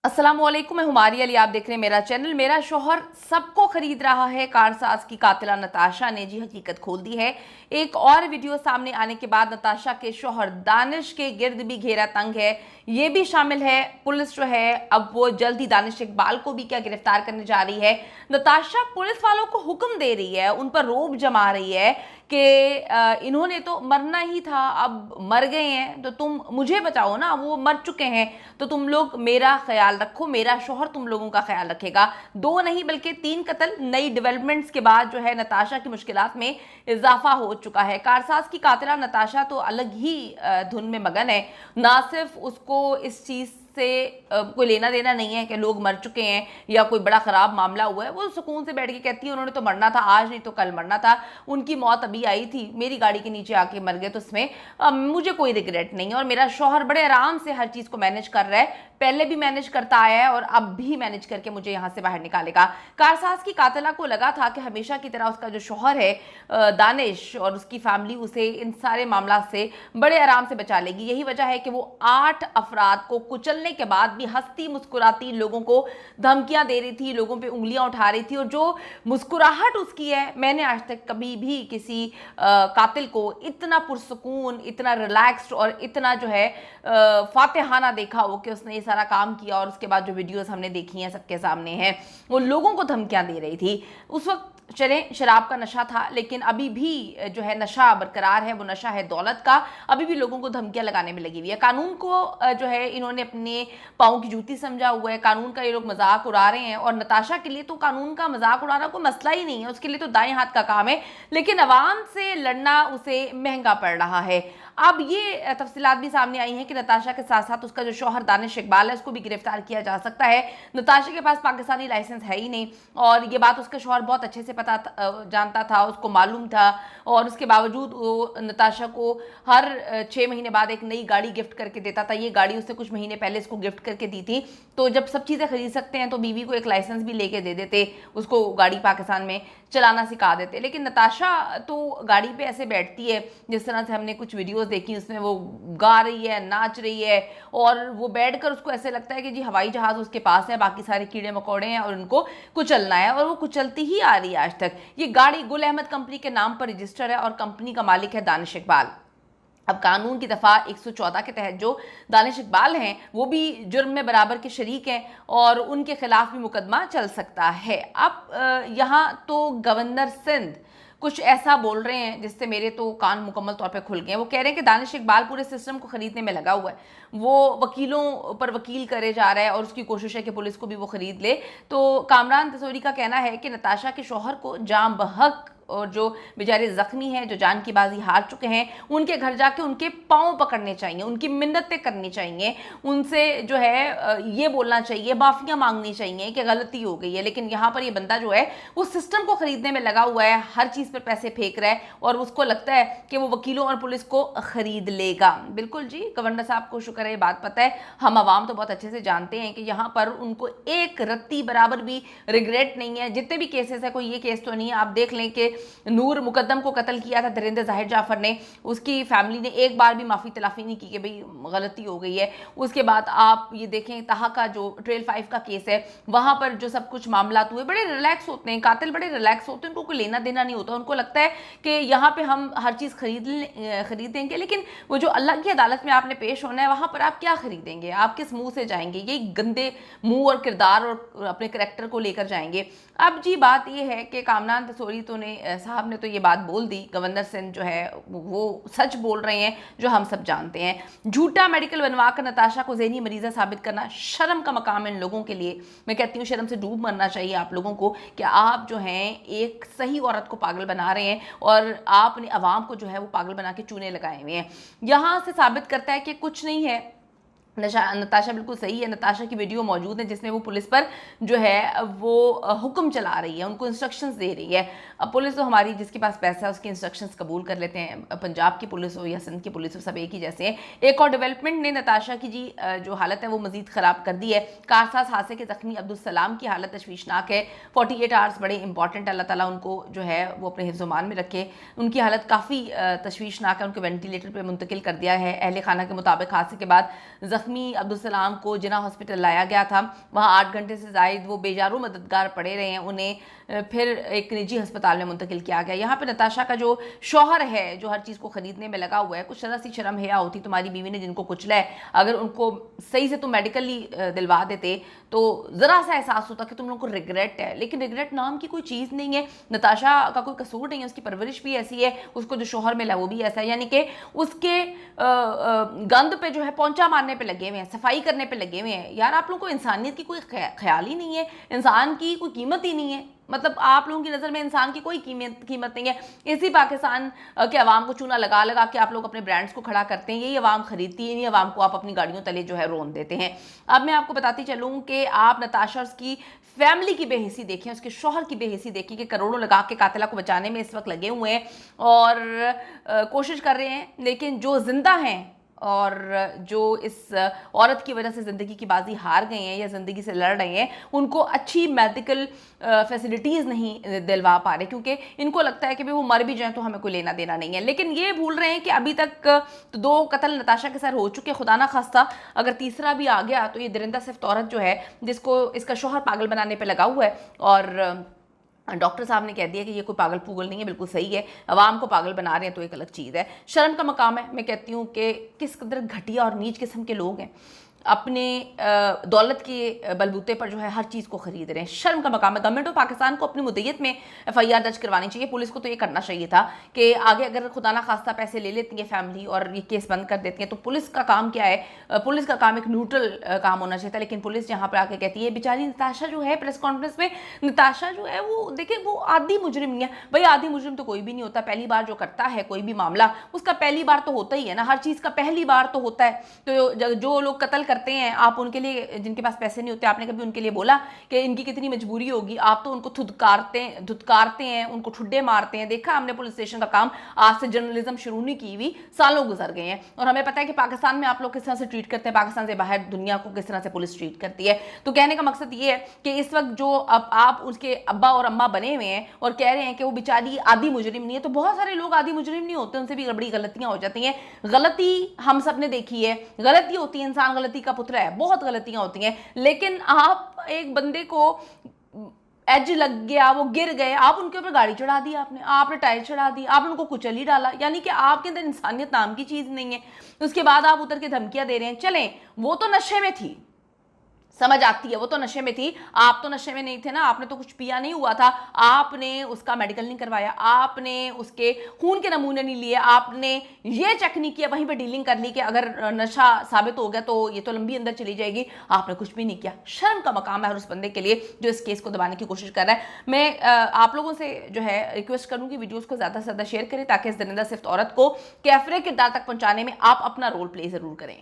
अस्सलामुअलैकुम, मैं हुमारी अली। आप देख रहे हैं मेरा चैनल। मेरा शौहर सबको खरीद रहा है। कारसाज की कातिला नताशा ने जी हकीकत खोल दी है। एक और वीडियो सामने आने के बाद नताशा के शौहर दानिश के गिर्द भी घेरा तंग है। ये भी शामिल है। पुलिस जो है अब वो जल्द ही दानिश इकबाल को भी क्या गिरफ्तार करने जा रही है। नताशा पुलिस वालों को हुक्म दे रही है, उन पर रोब जमा रही है कि इन्होंने तो मरना ही था, अब मर गए हैं तो तुम मुझे बचाओ ना, वो मर चुके हैं तो तुम लोग मेरा ख्याल रखो, मेरा शौहर तुम लोगों का ख्याल रखेगा। दो नहीं बल्कि 3 कत्ल नई डेवलपमेंट्स के बाद जो है नताशा की मुश्किलात में इजाफा हो चुका है। कारसाज की कातिला नताशा तो अलग ही धुन में मगन है। ना सिर्फ उसको इस चीज़ से कोई लेना देना नहीं है कि लोग मर चुके हैं या कोई बड़ा ख़राब मामला हुआ है। वो सुकून से बैठ के कहती है उन्होंने तो मरना था, आज नहीं तो कल मरना था, उनकी मौत अभी आई थी, मेरी गाड़ी के नीचे आके मर गए, तो उसमें मुझे कोई रिग्रेट नहीं है। और मेरा शौहर बड़े आराम से हर चीज़ को मैनेज कर रहा है, पहले भी मैनेज करता आया है और अब भी मैनेज करके मुझे यहाँ से बाहर निकालेगा। कारसाज की कातिला को लगा था कि हमेशा की तरह उसका जो शौहर है दानिश और उसकी फैमिली उसे इन सारे मामला से बड़े आराम से बचा लेगी। यही वजह है कि वो 8 अफराद को कुचलने के बाद भी हंसती मुस्कुराती लोगों को धमकियां दे रही थी, लोगों पे उंगलियां उठा रही थी। और जो मुस्कुराहट उसकी है, मैंने आज तक कभी भी किसी कातिल को इतना पुरसुकून, इतना रिलैक्स्ड और इतना जो है फातिहाना देखा हो कि उसने ये सारा काम किया। और उसके बाद जो वीडियोस हमने देखी हैं सबके सामने हैं, वो लोगों को धमकियां दे रही थी। उस वक्त चलें शराब का नशा था, लेकिन अभी भी जो है नशा बरकरार है, वो नशा है दौलत का। अभी भी लोगों को धमकियां लगाने में लगी हुई है। कानून को जो है इन्होंने अपने पाँव की जूती समझा हुआ है, कानून का ये लोग मजाक उड़ा रहे हैं। और नताशा के लिए तो कानून का मजाक उड़ाना कोई मसला ही नहीं है, उसके लिए तो दाएं हाथ का काम है, लेकिन अवाम से लड़ना उसे महंगा पड़ रहा है। अब ये तफसीलात भी सामने आई हैं कि नताशा के साथ साथ उसका जो शौहर दानिश इकबाल है उसको भी गिरफ्तार किया जा सकता है। नताशा के पास पाकिस्तानी लाइसेंस है ही नहीं, और ये बात उसका शौहर बहुत अच्छे से जानता था, उसको मालूम था। और उसके बावजूद वो नताशा को हर 6 महीने बाद एक नई गाड़ी गिफ्ट करके देता था। ये गाड़ी उसने कुछ महीने पहले इसको गिफ्ट करके दी थी। तो जब सब चीज़ें खरीद सकते हैं तो बीवी को एक लाइसेंस भी लेके दे देते, उसको गाड़ी पाकिस्तान में चलाना सिखा देते। लेकिन नताशा तो गाड़ी पे ऐसे बैठती है जिस तरह से हमने कुछ वीडियोस देखी, उसमें वो गा रही है, नाच रही है, और वो बैठकर उसको ऐसे लगता है कि जी हवाई जहाज उसके पास है, बाकी सारे कीड़े मकोड़े हैं और उनको कुचलना है। और वो कुचलती ही आ रही है आज तक। ये गाड़ी गुल अहमद कंपनी के नाम पर रजिस्टर है और कंपनी का मालिक है दानिश इकबाल। अब कानून की दफ़ा 114 के तहत जो दानिश इकबाल हैं वो भी जुर्म में बराबर के शरीक हैं और उनके खिलाफ भी मुकदमा चल सकता है। अब यहाँ तो गवर्नर सिंध कुछ ऐसा बोल रहे हैं जिससे मेरे तो कान मुकम्मल तौर पे खुल गए हैं। वो कह रहे हैं कि दानिश इकबाल पूरे सिस्टम को खरीदने में लगा हुआ है, वो वकीलों पर वकील करे जा रहा है और उसकी कोशिश है कि पुलिस को भी वो खरीद ले। तो कामरान तसोरी का कहना है कि नताशा के शौहर को जाम बहक और जो बेचारे जख्मी हैं, जो जान की बाजी हार चुके हैं, उनके घर जाके उनके पाँव पकड़ने चाहिए, उनकी मिन्नतें करनी चाहिए, उनसे जो है ये बोलना चाहिए, माफ़ियाँ मांगनी चाहिए कि गलती हो गई है। लेकिन यहाँ पर ये बंदा जो है वो सिस्टम को खरीदने में लगा हुआ है, हर चीज़ पर पैसे फेंक रहा है और उसको लगता है कि वो वकीलों और पुलिस को खरीद लेगा। बिल्कुल जी, गवर्नर साहब को शुक्र है, ये बात पता है। हम आवाम तो बहुत अच्छे से जानते हैं कि यहाँ पर उनको एक रत्ती बराबर भी रिग्रेट नहीं है। जितने भी केसेस है, कोई ये केस तो नहीं है, आप देख लें कि नूर मुकद्दम को कत्ल किया था दरिंदे जाहिर जाफर ने, उसकी फैमिली ने एक बार भी माफ़ी तलाफ़ी नहीं की कि भाई गलती हो गई है। उसके बाद आप ये देखें तहा का जो ट्रेल 5 का केस है, वहाँ पर जो सब कुछ मामला हुए, बड़े रिलैक्स होते हैं कातिल, बड़े रिलैक्स होते हैं, उनको कोई लेना देना नहीं होता। उनको लगता है कि यहाँ पर हम हर चीज़ खरीदेंगे, लेकिन वो जो अल्लाह की अदालत में आपने पेश होना है, वहाँ पर आप क्या खरीदेंगे, आप किस मुँह से जाएंगे, ये गंदे मुँह और किरदार और अपने करैक्टर को लेकर जाएंगे। अब जी बात यह है कि कामरान तसोरी तो ने साहब ने तो ये बात बोल दी, गवर्नर सिंध जो है वो सच बोल रहे हैं जो हम सब जानते हैं। झूठा मेडिकल बनवा कर नताशा को ज़हनी मरीज़ा साबित करना शर्म का मकाम है इन लोगों के लिए। मैं कहती हूँ शर्म से डूब मरना चाहिए आप लोगों को कि आप जो हैं एक सही औरत को पागल बना रहे हैं और आपने आवाम को जो है वो पागल बना के चूने लगाए हुए हैं। यहाँ से साबित करता है कि कुछ नहीं है। नताशा बिल्कुल सही है। नताशा की वीडियो मौजूद है जिसमें वो पुलिस पर जो है वो हुक्म चला रही है, उनको इंस्ट्रक्शंस दे रही है। अब पुलिस तो हमारी जिसके पास पैसा है उसकी इंस्ट्रक्शंस कबूल कर लेते हैं, पंजाब की पुलिस हो या सिंध की पुलिस हो, सब एक ही जैसे हैं। एक और डेवलपमेंट ने नताशा की जी जो हालत है वो मजीद ख़राब कर दी है। कारसाज हादसे के ज़ख्मी अब्दुल सलाम की हालत तशवीशनाक है। 48 आवर्स बड़े इंपॉर्टेंट, अल्लाह ताला उनको जो है वो अपने हिफ्ज़-ओ-मान में रखे। उनकी हालत काफ़ी तशवीशनाक है, उनको वेंटिलेटर पर मुंतकिल कर दिया है। अहले खाना के मुताबिक हादसे के बाद जख्मी अब्दुल सलाम को जिना हॉस्पिटल लाया गया था। वहाँ 8 घंटे से ज़ायद वो बेजारू मददगार पड़े रहे हैं, उन्हें फिर एक निजी अस्पताल में मुंतकिल किया गया। यहाँ पे नताशा का जो शौहर है, जो हर चीज़ को ख़रीदने में लगा हुआ है, कुछ ज़रा सी शर्म हया होती तुम्हारी बीवी ने जिनको कुचला है, अगर उनको सही से तुम मेडिकली दिलवा देते तो ज़रा सा एहसास होता कि तुम लोगों को रिग्रेट है। लेकिन रिग्रेट नाम की कोई चीज़ नहीं है। नताशा का कोई कसूर नहीं है, उसकी परवरिश भी ऐसी है, उसको जो शौहर मिला वो भी ऐसा है, यानी कि उसके गंद पे जो है पोंछा मारने पे लगे हुए हैं, सफाई करने पे लगे हुए हैं। यार आप लोगों को इंसानियत की कोई ख्याल ही नहीं है, इंसान की कोई कीमत ही नहीं है। मतलब आप लोगों की नज़र में इंसान की कोई कीमत नहीं है। इसी पाकिस्तान के अवाम को चूना लगा लगा के आप लोग अपने ब्रांड्स को खड़ा करते हैं, यही अवाम खरीदती है, इन्हीं अवाम को आप अपनी गाड़ियों तले जो है रोन देते हैं। अब मैं आपको बताती चलूँ कि आप नताशा उसकी फैमिली की बेहिसी देखें, उसके शौहर की बेहिसी देखें कि करोड़ों लगा के कातिला को बचाने में इस वक्त लगे हुए हैं और कोशिश कर रहे हैं, लेकिन जो जिंदा हैं और जो इस औरत की वजह से ज़िंदगी की बाजी हार गए हैं या ज़िंदगी से लड़ रहे हैं, उनको अच्छी मेडिकल फैसिलिटीज़ नहीं दिलवा पा रहे, क्योंकि इनको लगता है कि भाई वो मर भी जाएं तो हमें कोई लेना देना नहीं है। लेकिन ये भूल रहे हैं कि अभी तक तो 2 कत्ल नताशा के साथ हो चुके, खुदा ना खास्ता अगर तीसरा भी आ गया तो ये दरिंदा सिफ्त औरत जो है, जिसको इसका शौहर पागल बनाने पर लगा हुआ है, और डॉक्टर साहब ने कह दिया कि ये कोई पागल पुगल नहीं है, बिल्कुल सही है, अवाम को पागल बना रहे हैं तो एक अलग चीज़ है। शर्म का मकाम है। मैं कहती हूँ कि किस कदर घटिया और नीच किस्म के लोग हैं, अपने दौलत के बलबूते पर जो है हर चीज़ को ख़रीद रहे हैं। शर्म का मकाम है। गवर्नमेंट ऑफ पाकिस्तान को अपनी मुद्दत में FIR दर्ज करवानी चाहिए। पुलिस को तो ये करना चाहिए था कि आगे अगर खुदा ना खास्ता पैसे ले लेती है फैमिली और ये केस बंद कर देती है तो पुलिस का काम क्या है? पुलिस का काम एक न्यूट्रल काम होना चाहिए था। लेकिन पुलिस यहाँ पर आके कहती है, बेचारी नताशा जो है प्रेस कॉन्फ्रेंस में, नताशा जो है वो देखिए वो आधी मुजरिम नहीं है। भाई आधी मुजरिम तो कोई भी नहीं होता, पहली बार जो करता है कोई भी मामला उसका पहली बार तो होता ही है ना, हर चीज़ का पहली बार तो होता है। तो जो लोग कत्ल करते हैं, आप उनके लिए, जिनके पास पैसे नहीं होते, आपने कभी उनके लिए बोला कि इनकी कितनी मजबूरी होगी? आप तो उनको धुतकारते हैं, उनको ठुड्डे मारते हैं। देखा हमने पुलिस स्टेशन का काम, आज से जर्नलिज्म शुरू नहीं की हुई, सालों गुजर गए हैं और हमें पता है कि पाकिस्तान में आप लोग किस तरह से ट्रीट करते हैं, पाकिस्तान से बाहर दुनिया को किस तरह से पुलिस ट्रीट करती है। तो कहने का मकसद ये है कि इस वक्त जो अब आप उसके अब्बा और अम्मा बने हुए हैं और कह रहे हैं कि वो बेचारी आधी मुजरिम नहीं है, तो बहुत सारे लोग आधी मुजरिम नहीं होते, उनसे भी बड़ी गलतियां हो जाती हैं। गलती हम सब ने देखी है, गलती होती है, इंसान गलती का पुतला है, बहुत गलतियां होती हैं। लेकिन आप एक बंदे को एज लग गया, वो गिर गए, आप उनके ऊपर गाड़ी चढ़ा दी, आपने टायर चढ़ा दी, आपने उनको कुचल ही डाला, यानी कि आपके अंदर इंसानियत नाम की चीज नहीं है। उसके बाद आप उतर के धमकियां दे रहे हैं। चलें, वो तो नशे में थी, समझ आती है, वो तो नशे में थी, आप तो नशे में नहीं थे ना, आपने तो कुछ पिया नहीं हुआ था, आपने उसका मेडिकल नहीं करवाया, आपने उसके खून के नमूने नहीं लिए, आपने ये चेक नहीं किया, वहीं पे डीलिंग कर ली कि अगर नशा साबित हो गया तो ये तो लंबी अंदर चली जाएगी, आपने कुछ भी नहीं किया। शर्म का मकाम है हर उस बंदे के लिए जो इस केस को दबाने की कोशिश कर रहा है। मैं आप लोगों से जो है रिक्वेस्ट करूंगी वीडियोस को ज़्यादा से ज़्यादा शेयर करें ताकि इस दरिंदा सिफ्त औरत को कैफरे किरदार तक पहुंचाने में आप अपना रोल प्ले ज़रूर करें।